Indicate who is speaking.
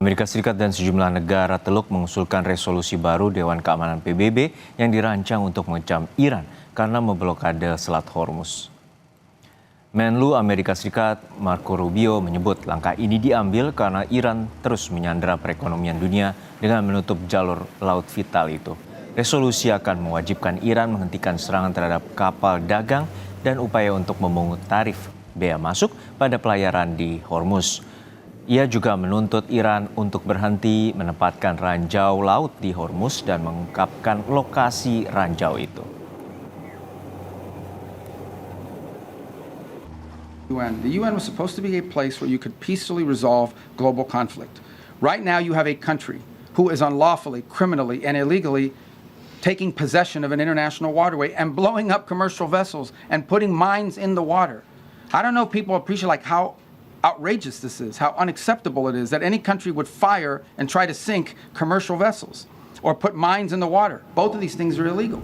Speaker 1: Amerika Serikat dan sejumlah negara Teluk mengusulkan resolusi baru Dewan Keamanan PBB yang dirancang untuk mengecam Iran karena memblokade Selat Hormuz. Menlu Amerika Serikat Marco Rubio menyebut langkah ini diambil karena Iran terus menyandera perekonomian dunia dengan menutup jalur laut vital itu. Resolusi akan mewajibkan Iran menghentikan serangan terhadap kapal dagang dan upaya untuk memungut tarif bea masuk pada pelayaran di Hormuz. Ia juga menuntut Iran untuk berhenti menempatkan ranjau laut di Hormuz dan mengungkapkan lokasi ranjau itu.
Speaker 2: The UN was supposed to be a place where you could peacefully resolve global conflict. Right now you have a country who is unlawfully, criminally, and illegally taking possession of an international waterway and blowing up commercial vessels and putting mines in the water. I don't know if people appreciate how outrageous this is, how unacceptable it is that any country would fire and try to sink commercial vessels or put mines in the water. Both of these things are illegal.